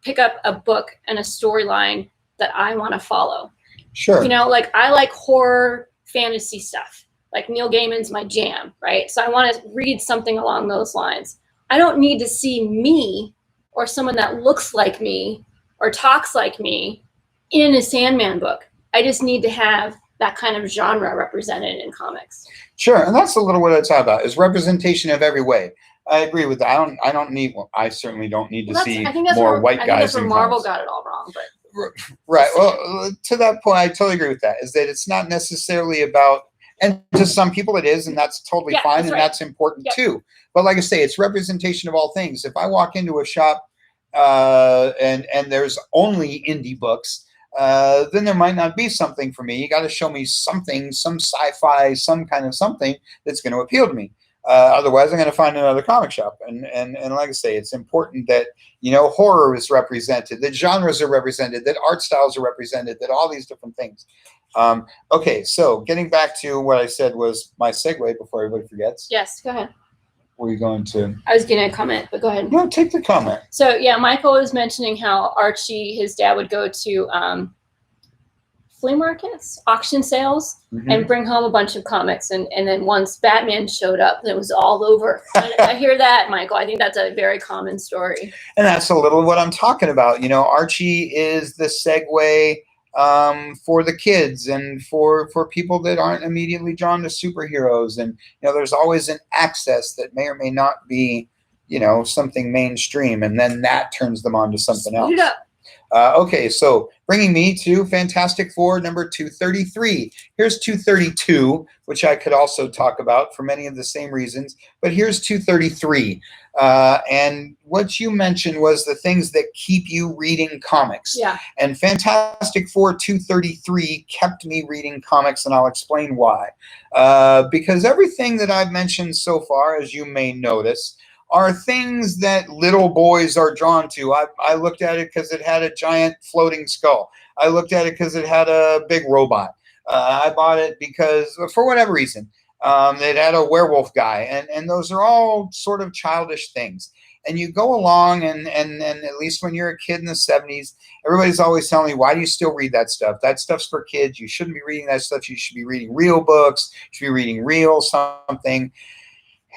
pick up a book and a storyline that I want to follow. Sure. You know, like, I like horror fantasy stuff. Like, Neil Gaiman's my jam, right? So I want to read something along those lines. I don't need to see me or someone that looks like me or talks like me in a Sandman book. I just need to have that kind of genre represented in comics. Sure, and that's a little what I talk about, is representation of every way. I agree with that. I don't need. Well, I certainly don't need to see more white guys. I think that's where Marvel got it all wrong, but. Right. Well, to that point, I totally agree with that. Is that it's not necessarily about, and to some people it is, and that's totally fine, and that's important too. But like I say, it's representation of all things. If I walk into a shop and there's only indie books, then there might not be something for me. You got to show me something, some sci-fi, some kind of something that's going to appeal to me. Otherwise, I'm going to find another comic shop. And like I say, it's important that, you know, horror is represented, that genres are represented, that art styles are represented, that all these different things. Okay, so getting back to what I said was my segue before everybody forgets. Yes, go ahead. Were you going to? I was going to comment, but go ahead. No, take the comment. So, yeah, Michael was mentioning how Archie, his dad, would go to flea markets, auction sales, and bring home a bunch of comics. And then once Batman showed up, it was all over. I hear that, Michael. I think that's a very common story. And that's a little what I'm talking about. You know, Archie is the segue for the kids and for people that aren't immediately drawn to superheroes. And, you know, there's always an access that may or may not be, you know, something mainstream. And then that turns them on to something else. Okay, so bringing me to Fantastic Four number 233. Here's 232, which I could also talk about for many of the same reasons, but here's 233. And what you mentioned was the things that keep you reading comics. Yeah. And Fantastic Four 233 kept me reading comics, and I'll explain why. Because everything that I've mentioned so far, as you may notice, are things that little boys are drawn to. I looked at it because it had a giant floating skull. I looked at it because it had a big robot. I bought it because, for whatever reason, it had a werewolf guy. And those are all sort of childish things. And you go along, and at least when you're a kid in the 70s, everybody's always telling me, why do you still read that stuff? That stuff's for kids. You shouldn't be reading that stuff. You should be reading real books. You should be reading real something.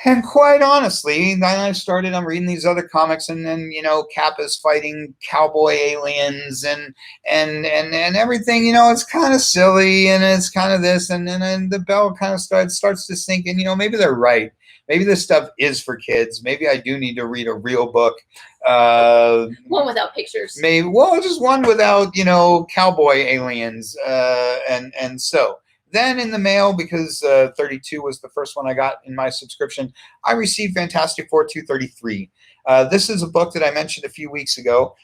And quite honestly, then I'm reading these other comics, and then, you know, Cap is fighting cowboy aliens and everything, you know, it's kind of silly, and it's kind of this, and then the bell kind of starts to sink in. You know, maybe they're right. Maybe this stuff is for kids. Maybe I do need to read a real book. One without pictures. Maybe, well, just one without, you know, cowboy aliens. And so Then in the mail, because 32 was the first one I got in my subscription, I received Fantastic Four 233. This is a book that I mentioned a few weeks ago.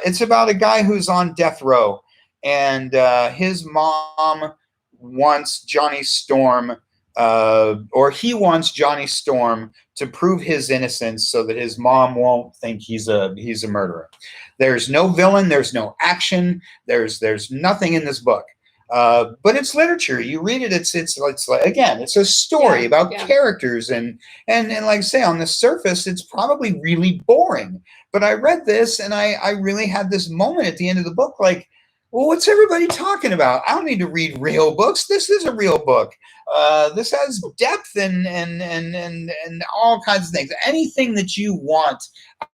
It's about a guy who's on death row, and his mom wants Johnny Storm, or he wants Johnny Storm to prove his innocence so that his mom won't think he's a murderer. There's no villain, there's no action, there's nothing in this book. But it's literature. You read it, it's like, again, it's a story about characters, and like I say, on the surface, it's probably really boring. But I read this, and I really had this moment at the end of the book, like, well, what's everybody talking about? I don't need to read real books. This is a real book. This has depth and all kinds of things. Anything that you want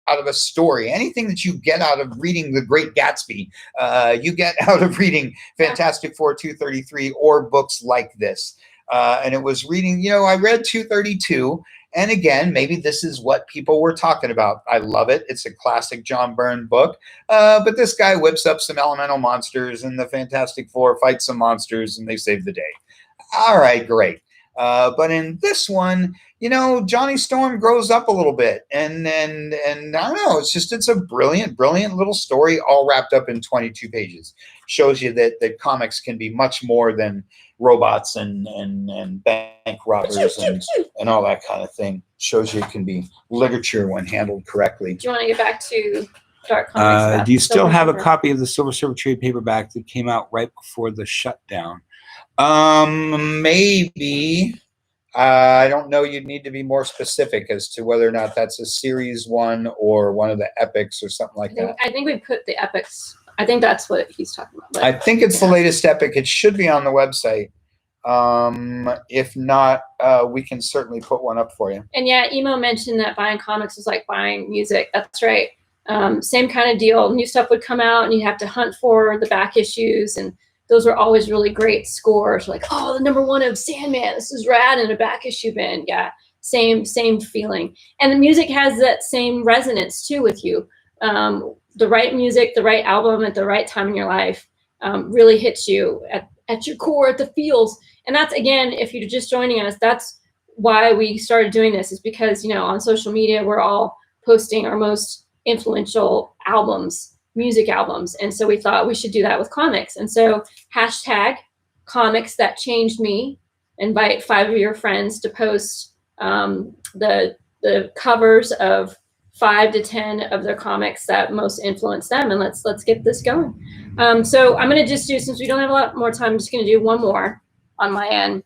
out of a story, anything that you get out of reading The Great Gatsby, you get out of reading Fantastic Four 233 or books like this. And it was reading, I read 232. And again, maybe this is what people were talking about. I love it. It's a classic John Byrne book. But this guy whips up some elemental monsters, and the Fantastic Four fight some monsters, and they save the day. All right, great. But in this one, Johnny Storm grows up a little bit, and I don't know. It's a brilliant little story, all wrapped up in 22 pages. Shows you that comics can be much more than robots and bank robbers and all that kind of thing. Shows you it can be literature when handled correctly. Do you want to get back to Dark Comics? Do you still have a copy of the Silver Surfer trade paperback that came out right before the shutdown? Maybe. I don't know. You'd need to be more specific as to whether or not that's a series one or one of the epics or something like that. I think we put the epics. I think that's what he's talking about. I think it's the latest epic. It should be on the website. If not, we can certainly put one up for you. And yeah, Emo mentioned that buying comics is like buying music. That's right. Same kind of deal. New stuff would come out, and you have to hunt for the back issues, and those were always really great scores. Like, oh, the #1 of Sandman, this is rad, in a back issue bin. Yeah, same feeling. And the music has that same resonance too with you. The right music, the right album at the right time in your life really hits you at your core, at the feels. And that's, again, if you're just joining us, that's why we started doing this, is because, on social media, we're all posting our most influential albums, music albums. And so we thought we should do that with comics. And so #comicsthatchangedme, invite 5 of your friends to post the covers of 5 to 10 of their comics that most influence them, and let's get this going. So I'm going to just do, since we don't have a lot more time, I'm just going to do one more on my end.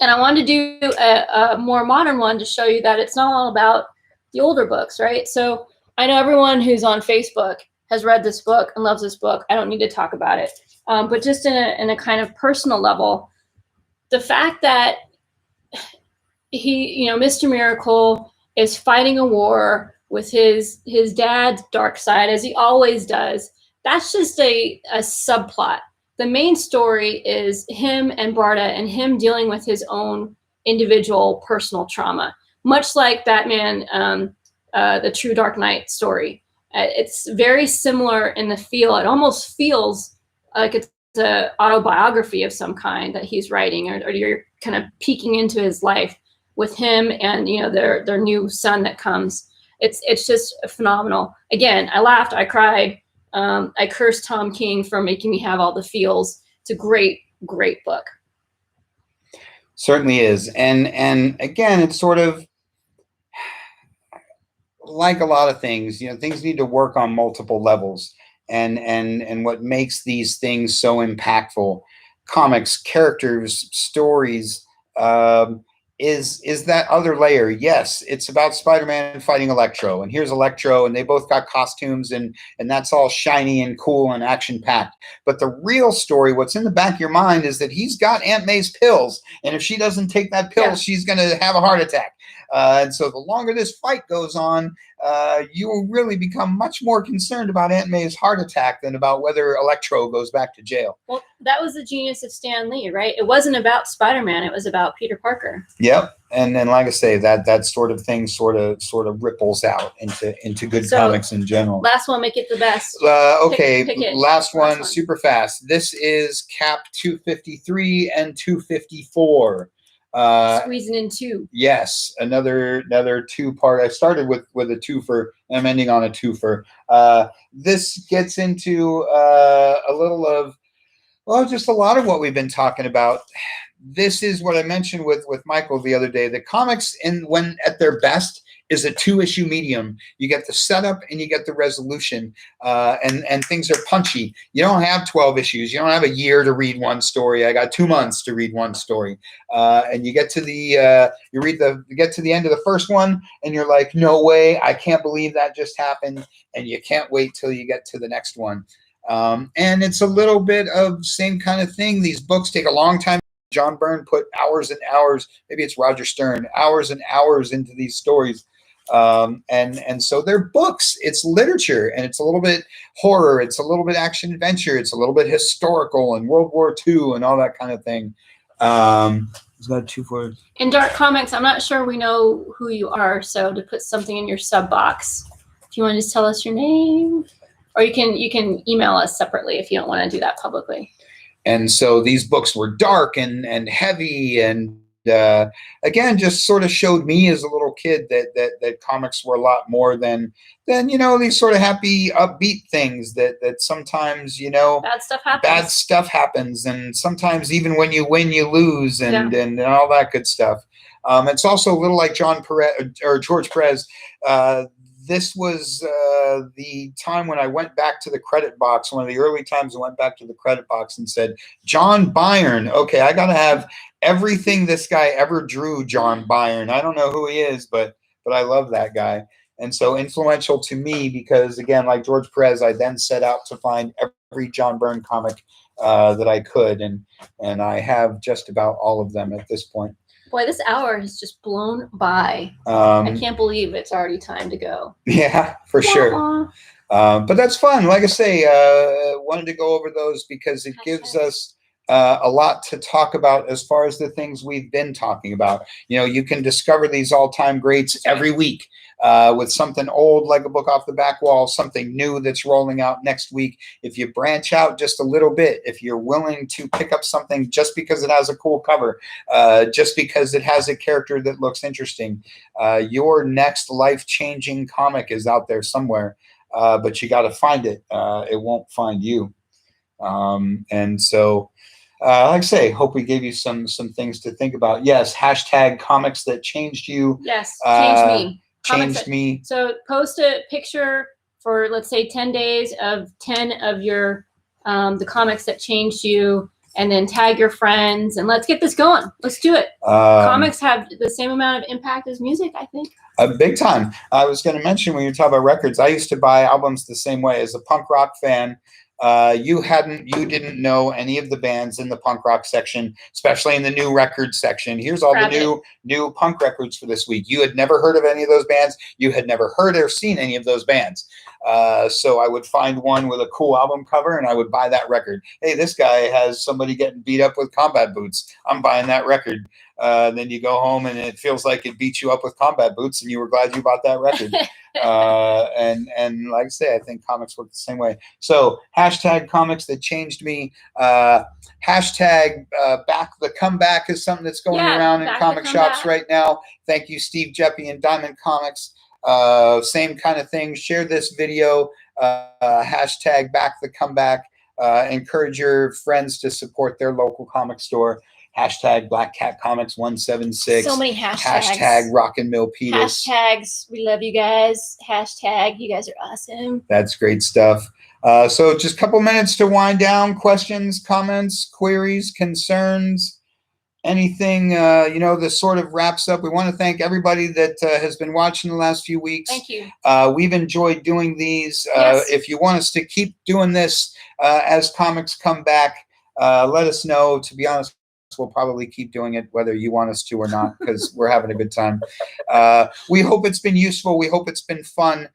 And I wanted to do a more modern one to show you that it's not all about the older books, right? So I know everyone who's on Facebook has read this book and loves this book. I don't need to talk about it. But just in a kind of personal level, the fact that he, Mr. Miracle is fighting a war with his dad's dark side, as he always does, that's just a subplot. The main story is him and Barda, and him dealing with his own individual personal trauma, much like Batman, the True Dark Knight story. It's very similar in the feel. It almost feels like it's an autobiography of some kind that he's writing, or you're kind of peeking into his life with him and their new son that comes. It's just phenomenal. Again, I laughed, I cried, I cursed Tom King for making me have all the feels. It's a great book. Certainly is. And again, it's sort of like a lot of things, things need to work on multiple levels. And what makes these things so impactful, comics, characters, stories, is that other layer. Yes, it's about Spider-Man fighting Electro, and here's Electro, and they both got costumes, and that's all shiny and cool and action-packed. But the real story, what's in the back of your mind, is that he's got Aunt May's pills, and if she doesn't take that pill, she's going to have a heart attack. And so the longer this fight goes on, you will really become much more concerned about Aunt May's heart attack than about whether Electro goes back to jail. Well, that was the genius of Stan Lee, right? It wasn't about Spider-Man. It was about Peter Parker. Yep. And then, like I say, that sort of thing sort of ripples out into good comics in general. Last one, make it the best. Okay, pick it. last one, super fast. This is Cap 253 and 254. Squeezing in two. Yes, another two-part. I started with a twofer, and I'm ending on a twofer. This gets into a little of, well, just a lot of what we've been talking about. This is what I mentioned with Michael the other day. The comics, when at their best, is a 2-issue medium. You get the setup and you get the resolution, and things are punchy. You don't have 12 issues. You don't have a year to read one story. I got 2 months to read one story, and you get to the you get to the end of the first one, and you're like, no way, I can't believe that just happened, and you can't wait till you get to the next one. And it's a little bit of same kind of thing. These books take a long time. John Byrne put hours and hours, maybe it's Roger Stern, hours and hours into these stories. And so they're books, it's literature, and it's a little bit horror, it's a little bit action adventure, it's a little bit historical and World War II and all that kind of thing. It's got 2 for in Dark Comics. I'm not sure we know who you are, so to put something in your sub box, if you want to just tell us your name, or you can email us separately if you don't want to do that publicly. And so these books were dark and heavy, and again, just sort of showed me as a little kid that comics were a lot more than these sort of happy, upbeat things that sometimes bad stuff happens, and sometimes even when you win, you lose, and all that good stuff. It's also a little like George Perez. This was the time when I went back to the credit box, one of the early times I went back to the credit box and said, John Byrne. Okay, I got to have everything this guy ever drew, John Byrne. I don't know who he is, but I love that guy. And so influential to me because, again, like George Perez, I then set out to find every John Byrne comic that I could, and I have just about all of them at this point. Boy, this hour has just blown by. I can't believe it's already time to go. Yeah, for sure. But that's fun. Like I say, wanted to go over those because it gives us a lot to talk about as far as the things we've been talking about. You can discover these all-time greats every week with something old like a book off the back wall, something new that's rolling out next week. If you branch out just a little bit, if you're willing to pick up something just because it has a cool cover, just because it has a character that looks interesting, your next life-changing comic is out there somewhere, but you got to find it. It won't find you. And so, like I say, hope we gave you some things to think about. Yes, hashtag comics that changed you. Yes, changed me. Changed me. So post a picture for, let's say, 10 days of 10 of your the comics that changed you, and then tag your friends, and let's get this going. Let's do it. Comics have the same amount of impact as music, I think. Big time. I was going to mention when you talk about records, I used to buy albums the same way. As a punk rock fan, you didn't know any of the bands in the punk rock section, especially in the new records section. Here's all the new punk records for this week. You had never heard of any of those bands. You had never heard or seen any of those bands. So I would find one with a cool album cover, and I would buy that record. Hey, this guy has somebody getting beat up with combat boots. I'm buying that record. Then you go home, and it feels like it beat you up with combat boots, and you were glad you bought that record. And like I say, I think comics work the same way. So hashtag comics that changed me. Hashtag back the comeback is something that's going around in comic shops right now. Thank you, Steve Jeppy and Diamond Comics. Same kind of thing. Share this video. Hashtag back the comeback. Encourage your friends to support their local comic store. Hashtag Black Cat Comics 176. So many hashtags. Hashtag Rockin' Milpitas. Hashtags. We love you guys. Hashtag you guys are awesome. That's great stuff. So just a couple minutes to wind down. Questions, comments, queries, concerns, anything, this sort of wraps up. We want to thank everybody that has been watching the last few weeks. Thank you. We've enjoyed doing these. Yes. If you want us to keep doing this as comics come back, let us know. To be honest, we'll probably keep doing it whether you want us to or not, because we're having a good time. We hope it's been useful. We hope it's been fun.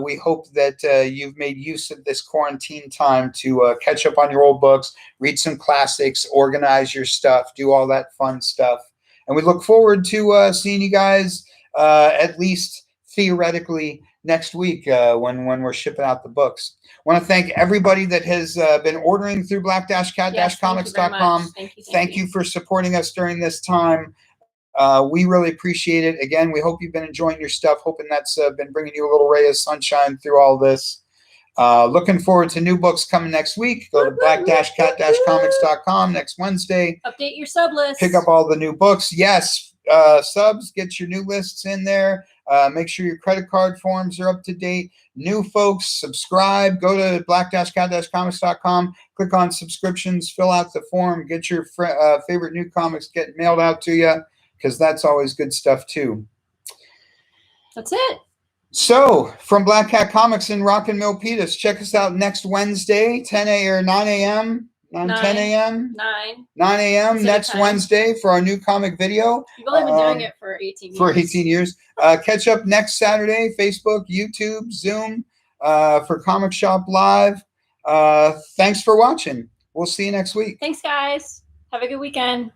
We hope that you've made use of this quarantine time to catch up on your old books, read some classics, organize your stuff, do all that fun stuff. And we look forward to seeing you guys at least theoretically next week when we're shipping out the books. I want to thank everybody that has been ordering through black-cat-comics.com. Thank you for supporting us during this time. We really appreciate it. Again, we hope you've been enjoying your stuff, hoping that's been bringing you a little ray of sunshine through all this. Looking forward to new books coming next week. Go to black-cat-comics.com next Wednesday. Update your sub list. Pick up all the new books. Yes, subs, get your new lists in there. Make sure your credit card forms are up to date. New folks, subscribe. Go to black-cat-comics.com. Click on subscriptions. Fill out the form. Get your favorite new comics getting mailed out to you, because that's always good stuff too. That's it. So, from Black Cat Comics in Rock and Milpitas, check us out next Wednesday, 10 a.m. or 9 a.m. 10 a.m. 9 a.m. next Wednesday for our new comic video. You've only been doing it for 18 years. For 18 years. Catch up next Saturday, Facebook, YouTube, Zoom, for Comic Shop Live. Thanks for watching. We'll see you next week. Thanks, guys. Have a good weekend.